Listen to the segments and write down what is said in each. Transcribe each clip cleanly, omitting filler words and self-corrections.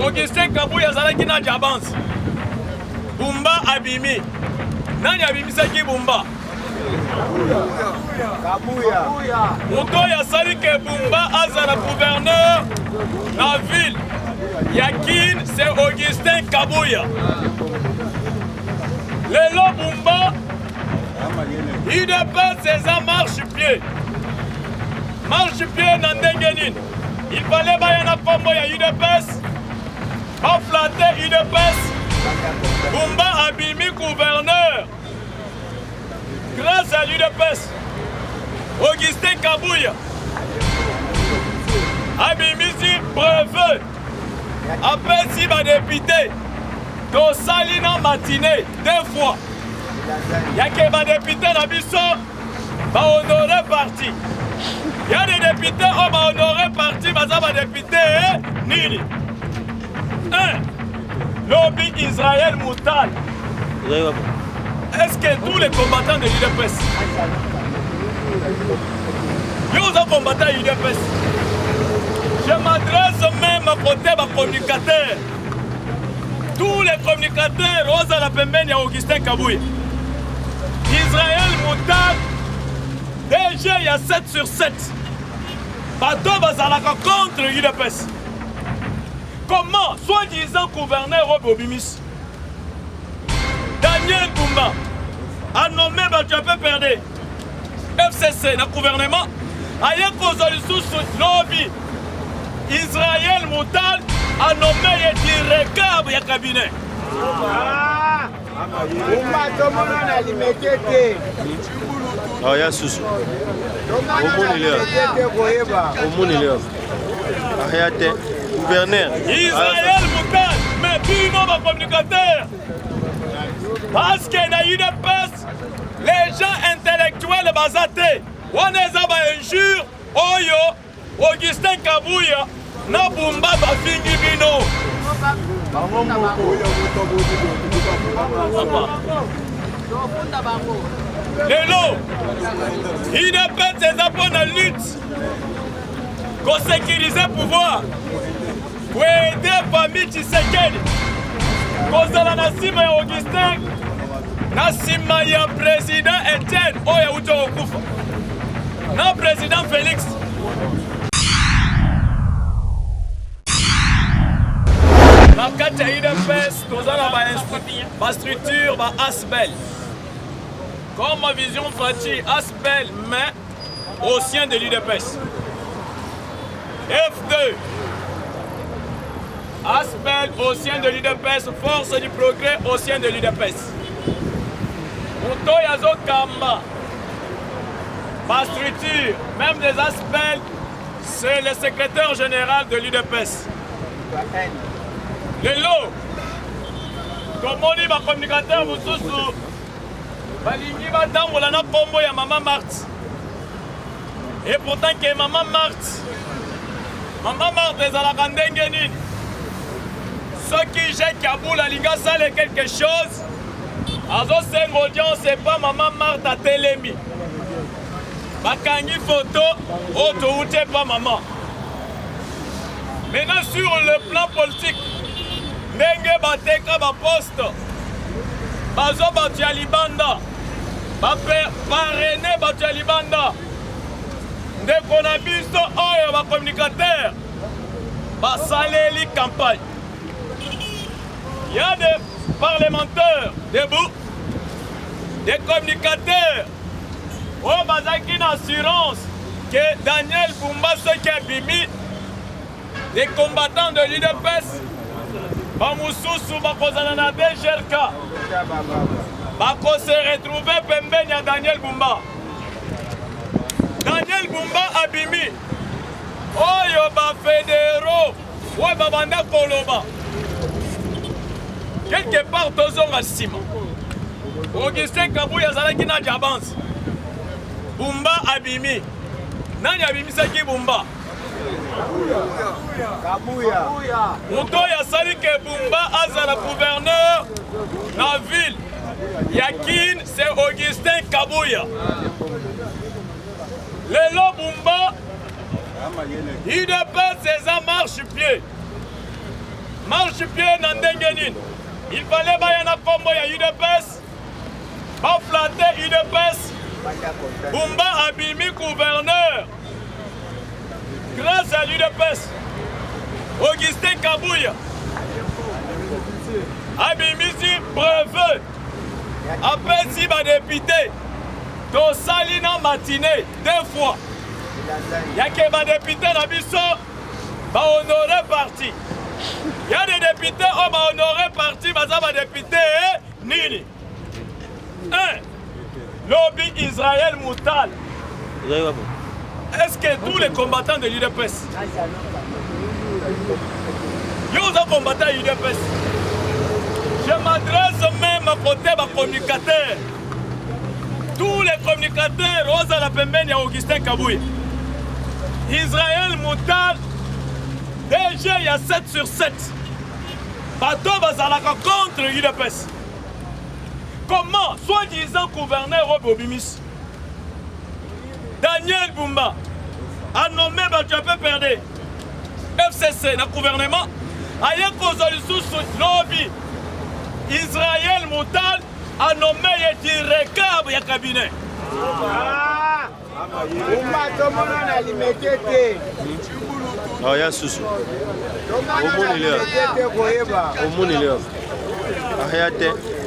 Augustin Kabuya azalaki na diabance. Bumba abimi. Nani abimisaki Bumba? Kabuya. Moto asali ke Bumba azala gouverneur na ville. Yakin c'est Augustin Kabuya. Lelo Bumba il ne pas ses marche-pied. Marche-pied na ndenge nini. Il fallait bayana kombo ya UDPS. Pas flatter UDPS. Bumba abimi gouverneur. Grâce à l'UDPS. Augustin Kabuya. Abimi si brevet. Après si va député. Do salina matinée 2 fois. Y'a que ma député na biso va honorer parti. Y'a des députés qui va honorer parti, mais ça va député nini. 1. Lobby Israël Moutal. Est-ce que tous les combattants de l'UDPS, ils ont combattu l'UDPS? Je m'adresse même à côté des communicateurs. Tous les communicateurs, Rosa la Pembeni et Augustin Kabuya. Israël Moutal, déjà il y a 7 sur 7. Bateau Bazalaka contre l'UDPS. Comment, soi-disant gouverneur Obimis, Daniel Bumba a nommé Batouapé Perdé, FCC, le gouvernement, a eu sous lobby. Israël Moutal a nommé le directeur du cabinet. Ah, il y a sous. Gouverneur. Israël Moutal, mais Bino va communicateur. Parce qu'il y a eu des passes, les gens intellectuels basatés. On est à injure, Oyo, Augustin Kabuya, Nabumba Bafingi Bino. Lélo, il ne peut ses apports dans la lutte. Qu'on sécurise le pouvoir. Pour aider la famille Tshisekedi. Qu'on s'en Nassima et Augustin. Nassima et le président Etienne. Oya Uto Okufa. Le président Félix. La carte à UDPS, nous avons ma structure, ma Asbel. Comme ma vision Fati, Asbel, mais au sein de l'UDPS. F2. Asbel au sein de l'UDPS, force du progrès au sein de l'UDPS. Mouto Yazo Kamba. Ma structure, même des Asbel, c'est le secrétaire général de l'UDPS. Lelo, comme on dit, ma communicateur, vous soussou, balingi batambola na kombo ya Maman Marthe. Et pourtant que Maman Marthe ezalaka ndenge nini. Soki j'ai Kaboul alinga sale quelque chose, azo senga audience c'est pas Maman Marthe à Telemi. Bakangi photo, auto ou pas maman. Maintenant sur le plan politique, ndenge bateka ba poste bazo batu ya libanda parrainé batu ya libanda ndeko na biso oyo bacommunicateur basaleli campagne. Il y a des parlementaires debout, des communicateurs oyo bazaki na assurance que Daniel Bumba soki abimi des combattants de l'UDPS Bamoussousou bakozana na DGRK bako se retrouver pembeni ya Daniel Bumba. Daniel Bumba abimi oyo ba fédéraux oyo babanda koloba quelque part tozonga nsima. Augustin Kabuya azalaki na diabance. Bumba abimi. Nani abimisaki Bumba? Kabuya. Moto asali ke Bumba azala gouverneur na ville. Yakin c'est Augustin Kabuya. Lelo Bumba il ne pas ses marche-pied. marche-pied na ndenge nini. Il fallait baya na kombo ya UDPS. Ba flatter UDPS. Bumba abimi gouverneur. Grâce à l'UDPS. Augustin Kabouya. Abimisi brevet. Après si ba député. To salina matinée 2 fois. Y'a ba député na biso ba honoré parti. Y'a des députés qui ba honoré parti ba za ba député nini. 1. Lobby Israël Moutal. Est-ce que tous les combattants de l'UDPS, ils sont combattants de l'UDPS? Je m'adresse même à côté des communicateurs. Tous les communicateurs, Rosa la Pembeni et Augustin Kabouya. Israël Moutal, déjà il y a 7 sur 7. Bateau Bazalaka contre l'UDPS. Comment, soi-disant gouverneur Obimis, Daniel Bumba a nommé Batchapé Perdé, FCC, le gouvernement, a eu sous lobby. Israël Moutal a nommé le directeur du cabinet. Ah, ya susu.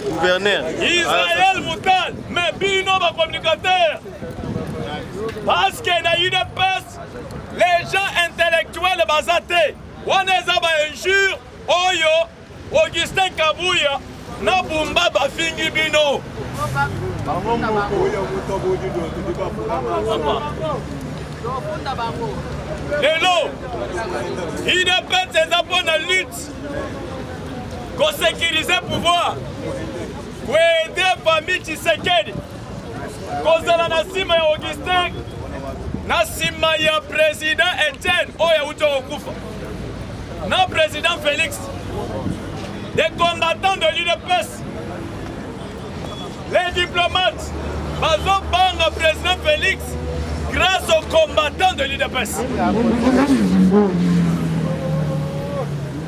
Gouverneur. Israël Moutal, mais bino va communicateur. Parce que dans l'UDPS, les gens intellectuels basatés, on les a injure, Oyo, Augustin Kabouya, na Bumba bafingi bino. Lelo, l'UDPS c'est pour la lutte, qu'on sécurise le pouvoir, pour aider la famille Tshisekedi. Kozala Nassima ya Augustin, Nassima ya président Etienne, Oya Uto Okufa. Na président Félix, des combattants de l'UDPS, les diplomates, Bazo Banga, président Félix, grâce aux combattants de l'UDPS.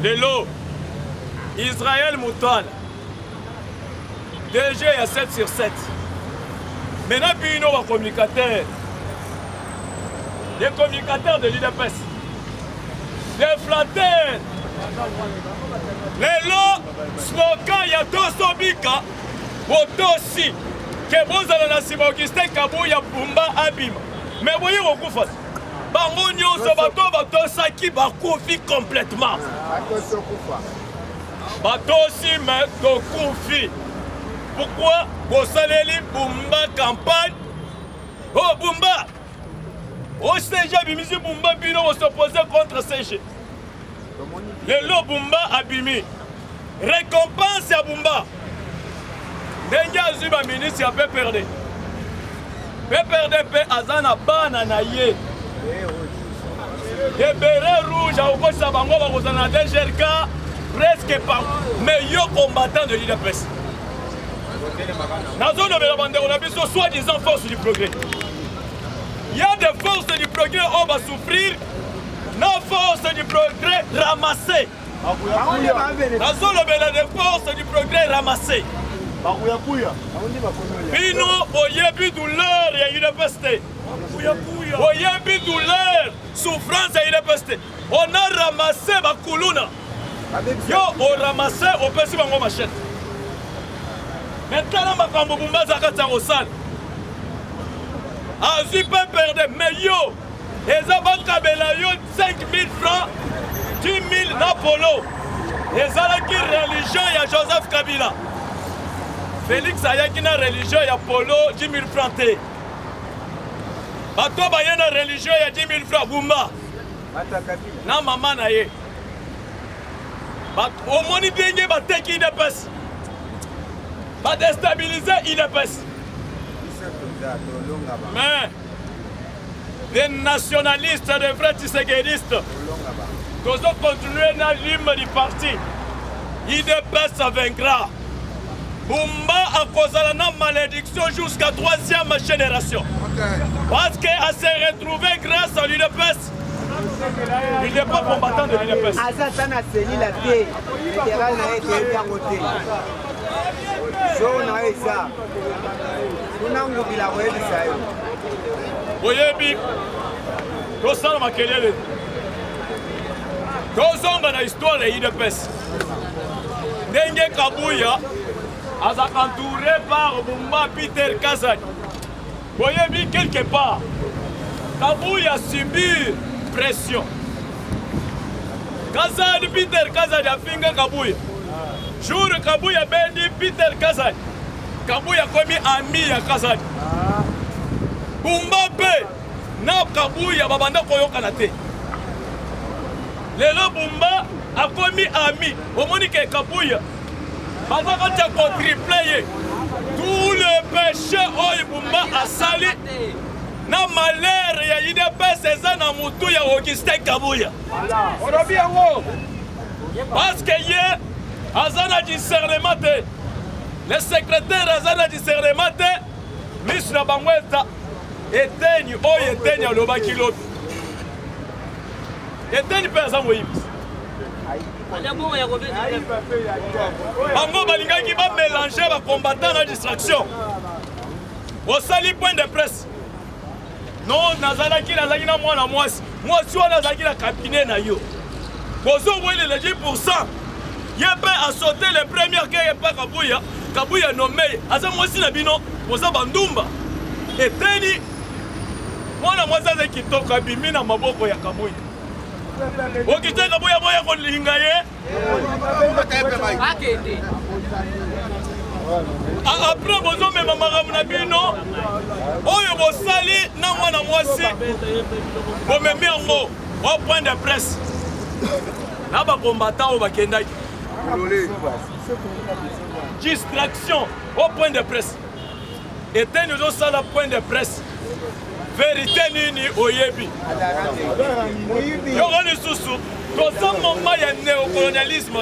Lelo, Israël Moutal, DG à 7 sur 7. Maintenant, puis nous, communicateurs, les communicateurs de l'UDPS, les flatteurs, les lots, slogan, il y a deux sobika, aussi, que vous allez la Sima Augustin Kabouya Bumba Abim. Mais voyez, au coup, Bango Nyonso Bato Saki Bakoufi complètement. Bato aussi, mais Dokoufi. Pourquoi Bosaleli Bumba campagne? Oh Bumba! Oh CG Bimisi Bumba Bino va s'opposer contre CG. Le lot Bumba Abimi. Récompense à Bumba. Denga Zuba ministre a perdu. PPRD Azana Bananaye. Les bérets rouges à Okosa Bango Barosana DGRK presque par meilleur combattant de l'UDPS. Dans la zone de on a vu soi-disant force du progrès. Il y a des forces du progrès, on va souffrir. Nos forces du progrès ramassées. Dans la zone des forces du progrès ramassées. Bino, oyebi douleur ya université. Oyebi douleur, souffrance ya université. On a ramassé ma kuluna. Yo, on ramassé, on peut se faire ma machette. Maintenant, ma femme Bumba Zakata au sale. Azu peut perdre, mais yo, les avons kabela yo 5 000 francs, 10 000 Napolo. Les alaki religion ya Joseph Kabila. Félix ayaki na religion ya Polo 10 000 francs te. Bato baye na religion ya 10 000 francs Bumba. Na maman na ye. Au moni bien bateki UDPS. Va déstabiliser UDPS. Mais des nationalistes, des vrais tisséguéristes, nous allons continuer dans l'hymne du parti. UDPS vaincra. Bumba a causé la malédiction jusqu'à 3e génération. Parce qu'elle s'est retrouvée grâce à l'UDPS. Il n'est pas combattant de l'UDPS. Azatana Seni la paix. Fédéral n'a été bien côté. Jour n'a été ça. Nous n'avons pas la roue de ça. Oyebi, tosala makelele. Tozonga na histoire ya UDPS. Ndenge Kabuya aza entouré par Bumba Peter Kazadi. Oyebi quelque part. Kabuya subit pression. Kazadi, Peter Kazadi a finga Kabuya. Jour Kabuya bendi Peter Kazadi. Kabuya komi ami ya Kazadi. Bumba pe na Kabuya babanda koyokana te. Lelo Bumba a komi ami. Omoni ke Kabuya bazaka tia contribuer tout le péché oyo Bumba asali na malheur ya UDPS eza na mutu ya Augustin Kabuya. Parce que ye azana discernement te. Le secrétaire azana discernement te. Miss na bangweta eteni oyo eteni alobaki lobi. Eteni pe aza moyibi. Bango balingaki ba mélanger ba combattant na distraction. Osali point de presse. Non, nazalaki na mwana mwasi. Mwasi wana azalaki na cabinet na yo. Bozo wele le 10%. Yebe a sauté le premier que pas Kabuya. Kabuya nommé. Aza mwasi na bino. Boza bandumba. Eteni. Mwana mwasi aza kitoko bimi na maboko ya Kabuya. Augustin Kabuya boya kolinga ye. Après bozo mema magamu na bino. Oyo bosali na mwana mwasi. Bomemi yango au point de presse. Na ba combattant au bakendaki. Distraction au point de presse. Et nous avons ça le point de presse. Vérité nini oyebi. Yogoni susu. Dans ce moment il y a néocolonialisme.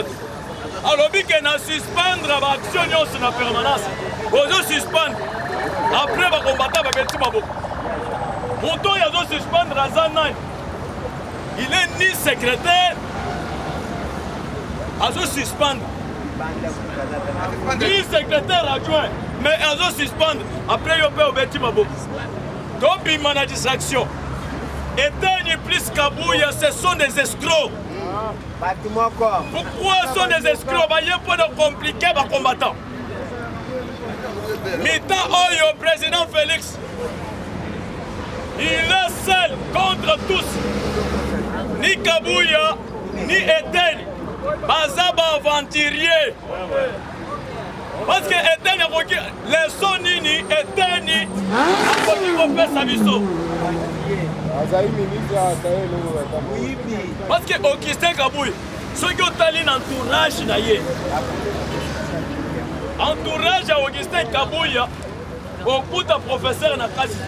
Alors que na suspendre l'action sur la permanence. Ozo suspendre. Après ba combattant ba beti mabo. Moto yazo suspendre azana. Il est ni secrétaire. Azo suspendre. Ni secrétaire adjoint. Mais azo suspendre. Après yo pe obeti mabo. Donc il m'a distraction. Eteni plus Kabuya, ce sont des escrocs. Pourquoi sont des escrocs? Il y a pas de compliqué les combattants. Mita Oyo, président Félix, il est seul contre tous. Ni Kabuya, ni Eteni. Bazaba aventurier. Parce que Eteni, les sonini, Eteni, a sa parce que Augustin Kabuya, ceux qui ont un entourage, entourage à Augustin Kabuya, beaucoup de professeurs na kasi.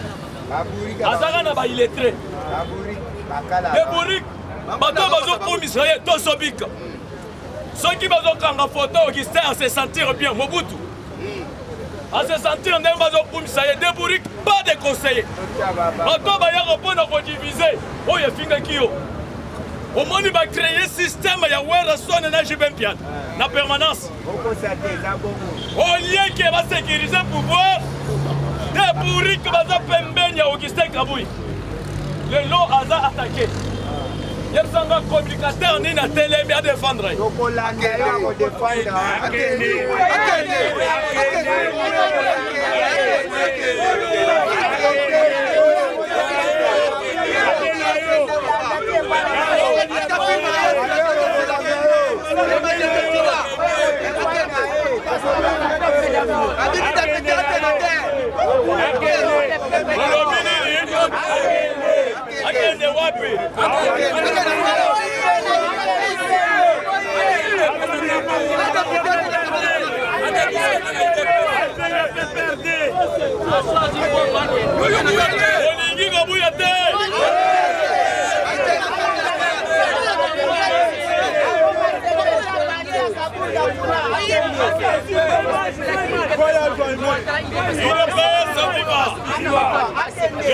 Azara na ba illettré. Deborik, bato bazo pour Israël, to sobika. Ceux qui bazo kanga photo Augustin à se sentir bien, Mobutu. À se sentir ndenge bazo pour Israël, Deborik, pas de conseiller. Bato ba ya répondre à diviser. Oh ya finga kiyo. Au moins il va créer un système ya wera sonne na jibempian. Na permanence. Au lieu qui va sécuriser le pouvoir, Deborik bazo pembenya Augustin Kabuya. Le lot a attaqué. Il y a un communicateur ni na télé mais à défendre. Je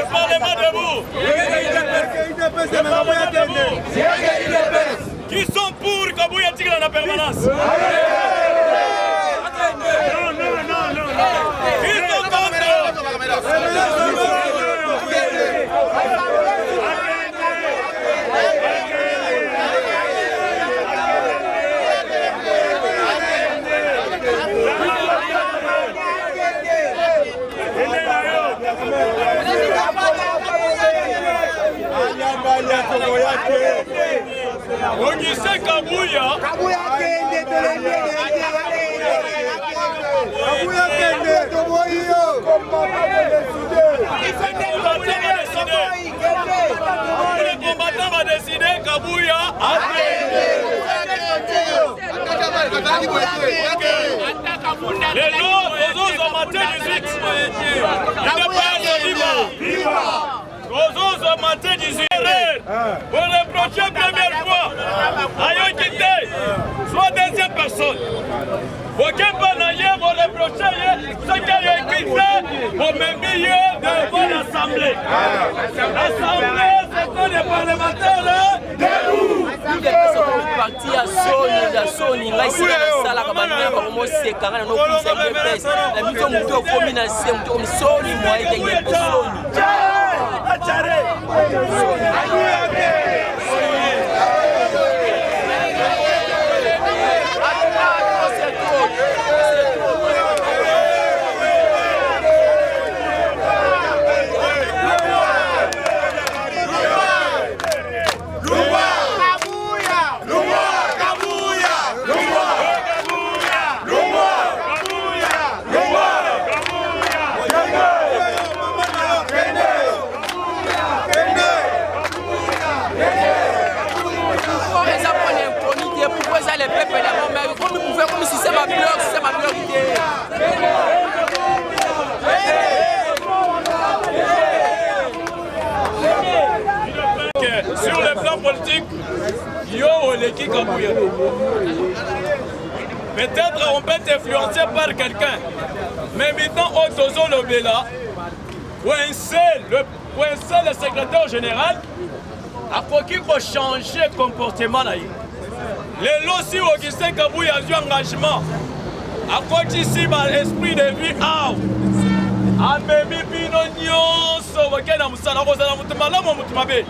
parle pas de vous. permanence. Qui sont contre? Augustin Kabuya. Kabuya kende les combattants vont décider Kabuya les lots aux amateurs du Zix. Aux amateurs du Zix. Pour reprocher première fois à Yokite, soit deuxième personne. Aucun panaïe pour reprocher ce qu'il a écrit au même milieu devant l'Assemblée. L'Assemblée, c'est que les parlementaires debout. parti ya soni ngai sika nasala ka bana ba mo sekanga no kusa ngepes na mito mutu okomi na se mutu okomi soni moi ndenge soni achare sur le plan politique, peut-être on peut être influencé par quelqu'un, mais maintenant Otozo Lobela, le secrétaire général, a qu'il faut changer le comportement. Les lots si Augustin Kabuya a eu engagement, à quoi ici l'esprit de vie amemi bino nyonso bakena musala kozala mutu malamu mutu mabe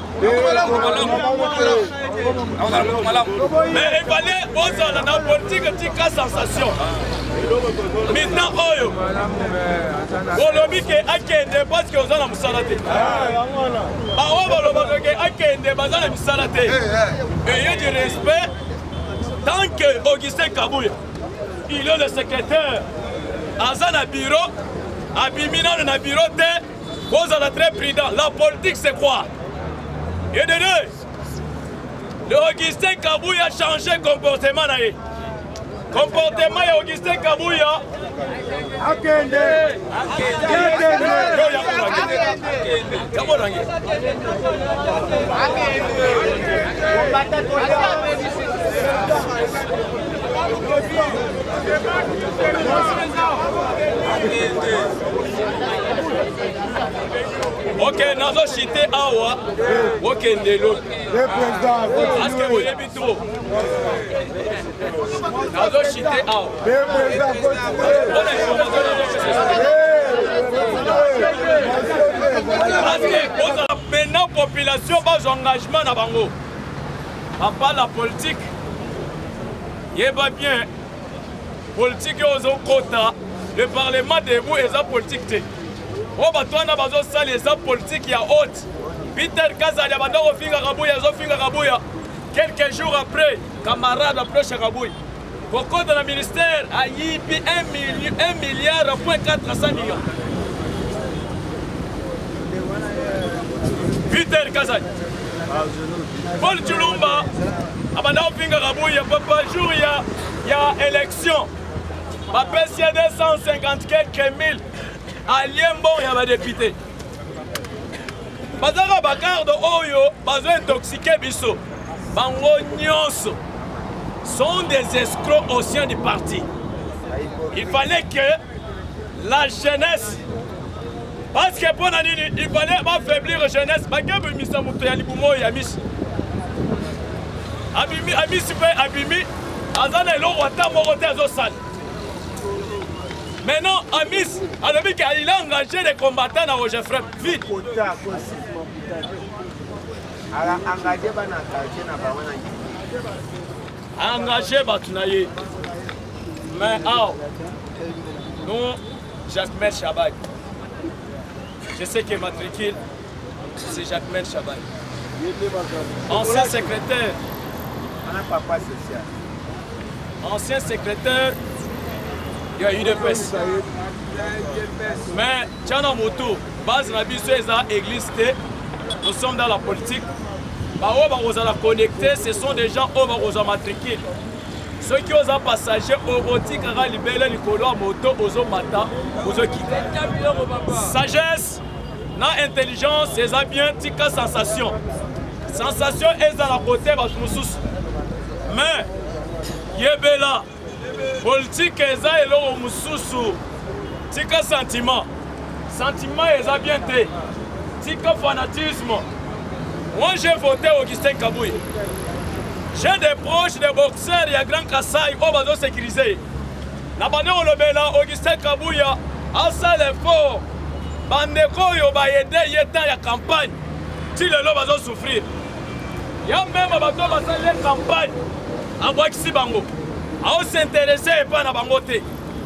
mais il fallait ozala na politique tika sensation maintenant oyo olobi ke akende parce que ozala musala te bawo balobaka ke akende bazala misala te ayez du respect tant que Augustin Kabuya il est le secrétaire azana bureau Abimina na bureau te, vous êtes très prudent. La politique c'est quoi? Et de deux, le Augustin Kabuya a changé le comportement. Comportement de Augustin Kabuya. Ok, nazo chité awa, ok ndelo. Est-ce que vous l'avez trop? Nazo chité awa. Parce que maintenant population bas engagement na bango. Papa la politique. Yeba bien. Politique aux quota. Le parlement debout et la politique. Oh, bah, toi, on a besoin de les politiques qui a haute. Peter Kazali a besoin de finir Rabouya. Quelques jours après, camarade approche Rabouya. Pourquoi dans le ministère a eu 1 milliard 400 millions. Peter Kazali. Paul Chulumba a besoin de finir Rabouya. Papa, jour, il y a élection. Ma PSI a 250 quelques mille. Alien bon, il y a des députés. Bazara Bakardo Oyo, Bazo intoxiqué Bisso. Bango Nyonso sont des escrocs au sein du parti. Il fallait que la jeunesse, parce que pour l'année, il fallait affaiblir la jeunesse. Bagabe Missa Moutoyali Boumo et Amis. Amis, Abimi, Azana eloko ata moko te azosala. Maintenant, Amis, il a engagé les combattants dans Roger Frem. Vite. Engagé Batunaye. Mais nous, Jacques Chabay. Je sais que matricule, c'est Jacques Chabay. Ancien secrétaire. Ancien secrétaire. Il y a eu des UDPS. Mais, Tchana Moto, base la église, nous sommes dans la politique. On va connecter, ce sont des gens qui vont matriculer. Ceux qui ont passagers, ils libérer les colons moto, aux mata, aux sagesse, na intelligence, c'est bien, tika sensation. Sensation est dans la côté, mais, yebela. Politique eza eloko mususu tika sentiment eza bien te tika fanatisme. Moi j'ai voté Augustin Kabouya. J'ai des proches des boxeurs, il y a Grand Kassai au bazo sécurisé na bande olobela Augustin Kabouya asa l'effort bandeko yo ba aider yeta ya campagne ti lelo bazo souffrir ya même bato basale campagne abwakisi bango. À s'intéresser et pas à bangoter.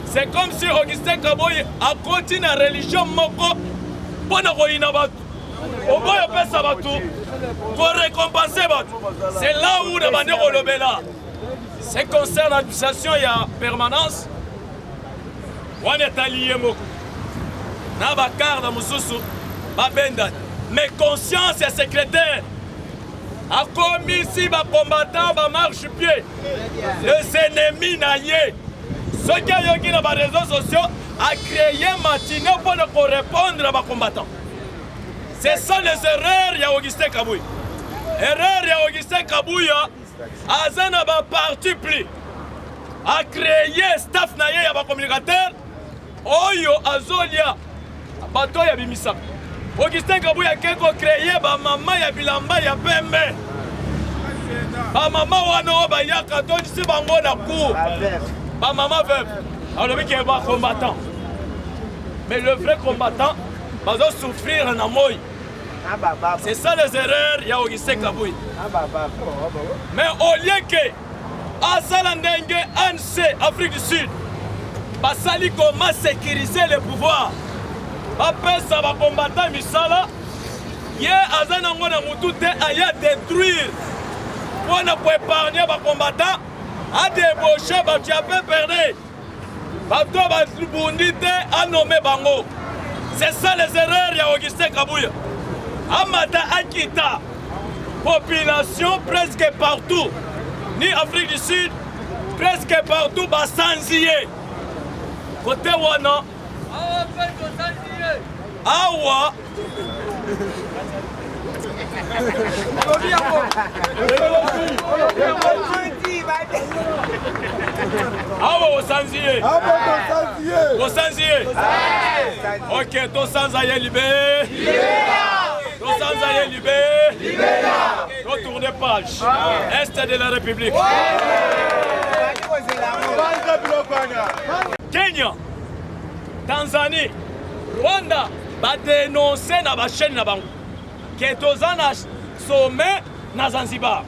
C'est comme si Augustin Kabouya a continué la religion moko pour pour récompenser. C'est là où la bandit olobela. C'est concerne l'administration, il y a permanence. On est allié moko. Na bakar da mususu babenda. Mais conscience et secrétaire. A commis ici les combattants, les marche-pied, les ennemis naïe. Ceux qui ont été dans les réseaux sociaux a créé un matinée pour répondre à les combattants. C'est ça les erreurs de Augustin Kabouya. Erreur de Augustin Kabouya, Azana va parti pris. A créé staff naïe à les communicateurs. Oyo Azolia, bateau ya bimisa. Augustin Kabouya a créé ba maman ya bilamba ya pembe. Ba maman wana ba ya katoni si bango na cour. Ba maman veuve. Alors lui qui est pas combattant. Mais le vrai combattant va souffrir en amoy. C'est ça les erreurs ya Augustin Kabouya. Mais au lieu que Asalandenge ANC Afrique du Sud basali comment sécuriser le pouvoir. Apesa ba combattant misala ye azana ngona mutu te aya détruire pour ne pas épargner ba combattant a débaucher ba tu as perdu ba to ba bundi te a nommé bango. C'est ça les erreurs ya Augustin Kabouya. Amata Akita population presque partout ni Afrique du Sud presque partout ba sanzié côté wana awa awa osanziye ok tosanzaye libé tosanzaye libé retournez page est de la République Kenya Tanzanie Rwanda va dénoncer na ba chaîne na bango que tozana sommet na Zanzibar.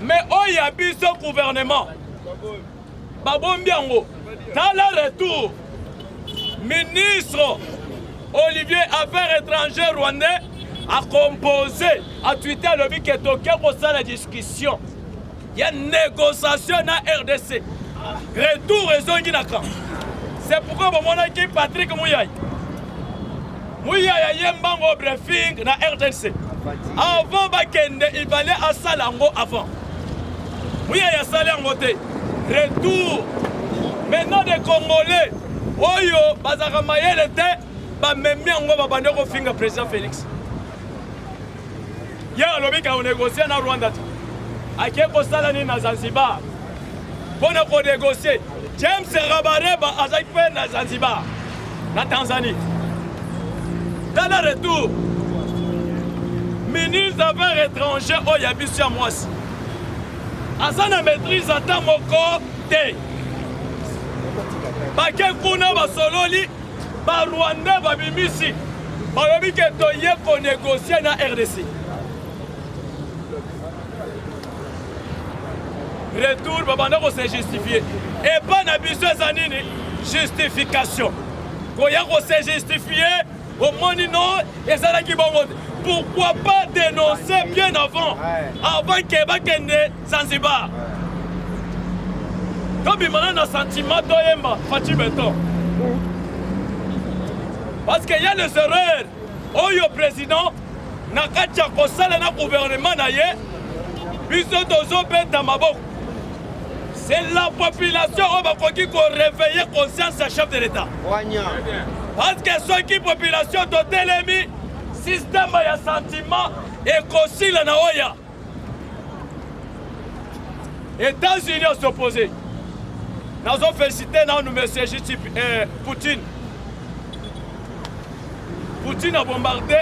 Mais oya biso gouvernement babombi yango tala retour ministre Olivier Affaires étrangères rwandais a composé a tweeté le but que toke pour ça la discussion. Il y a négociation na RDC. Retour ezongi na camp. C'est pourquoi bon mon équipe Patrick Mouyay yembango briefing na RDC. Avant Bakende, il fallait à Salango avant. Mouyay a Salango te. Retour. Maintenant des Congolais. Oyo bazaka mayele te ba membi yango ba bande ko finga président Félix. Ya lobi ka négocier na Rwanda. Ake ko sala ni na Zanzibar. Bona ko négocier. James Rabareba azaki pe na Zanzibar. Na Tanzanie. Dans le retour, ministre des Affaires étrangères, oh, il y a bien sûr moi. aza na maîtrise ata moko te. Bake kuna basololi barwandais babimisi balobi ke toye konégocie na RDC. Retour babanda ko se justifier et pas na biso eza nini justification koya ko se justifier au moni non ezalaki bongo. Pourquoi pas dénoncer bien avant que bakende Zanzibar. Comme maintenant na sentiment toyemba Fati Beton. Parce qu'il y a les erreurs. Oyo président na kati ya kosala na gouvernement na ye biso tozobeta maboko. C'est la population qui a réveillé conscience à chef de l'État. Parce que ceux qui population totelemi système ya sentiment et aussi la naoya. États-Unis ont s'opposé. Nous avons félicité nous messages Poutine. Poutine a bombardé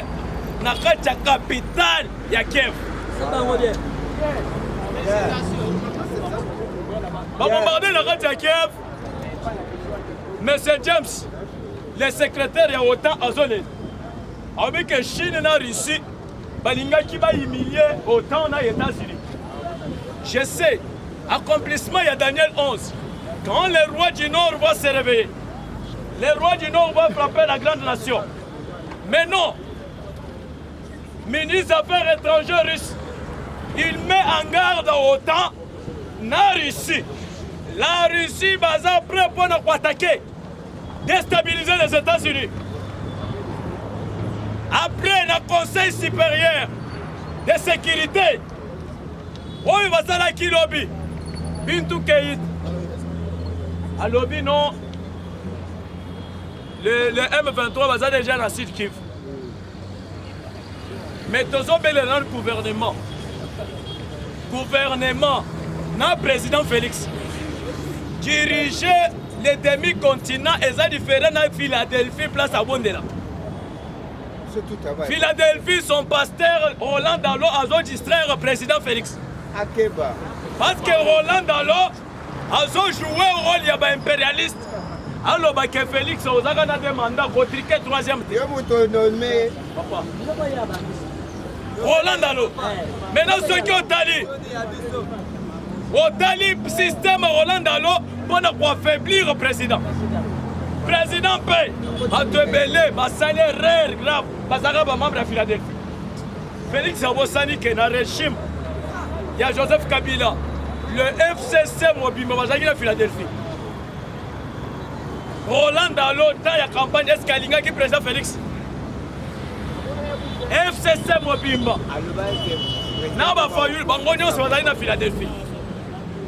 la capitale de Kiev. Il a bombardé la capitale de Kiev. Monsieur James, le secrétaire de l'OTAN a zone. Avec la Chine et la Russie, qui va humilier autant les États-Unis. Je sais, accomplissement il y a Daniel 11. Quand les rois du Nord vont se réveiller, les rois du Nord vont frapper la grande nation. Mais non, ministre des Affaires étrangères russe, il met en garde autant la Russie. La Russie va être prête pour nous attaquer, déstabiliser les États-Unis. Après le Conseil supérieur de sécurité, où il va s'en qui lobby Bintou Keït. À lobby, non. Le M23 va déjà dans le sud Kiv. Mais tous le gouvernement. Gouvernement, non président Félix. Diriger les demi-continents et ça différent dans Philadelphie, place à Bondela. Philadelphie, son pasteur Roland Dallot a distraire le président Félix. Parce que Roland Dallot a joué au rôle de impérialiste. Alors que Félix a demandé de triquer troisième. Roland Dallot. Maintenant, ceux qui ont tali système Roland Dallot pour affaiblir le président. Le président paye à te belé, ma salaire rare grave, parce que je suis membre de Philadelphie. Félix Abosani qui est dans le régime. Il y a Joseph Kabila, le FCC mobile, je suis à Philadelphie. Roland Dallot, dans la campagne Escalinga qui présente Félix. FCC mobile. N'a fallu, Bangonio sont allés à Philadelphie.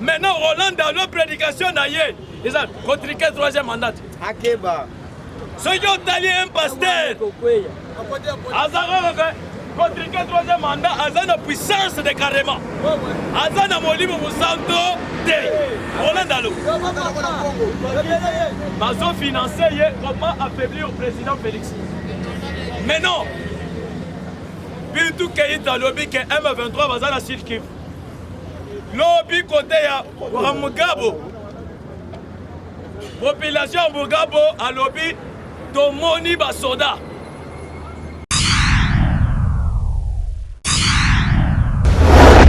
Maintenant, Roland Dallot, prédication d'ailleurs, ils ont contriqué le troisième mandat. Ceux qui ont allié un pasteur, contriqué le troisième mandat, ils ont une puissance de carrément. Ils ont un molimo Moussanto de Roland Dallot. Ils ont financé comment affaiblir le président Félix. Mais non, Bintou Keïta lobby que M23 va dans la Sud Kivu. Lobby côté ya Mugabo. Population Mugabo a lobby Tomoni Basoda.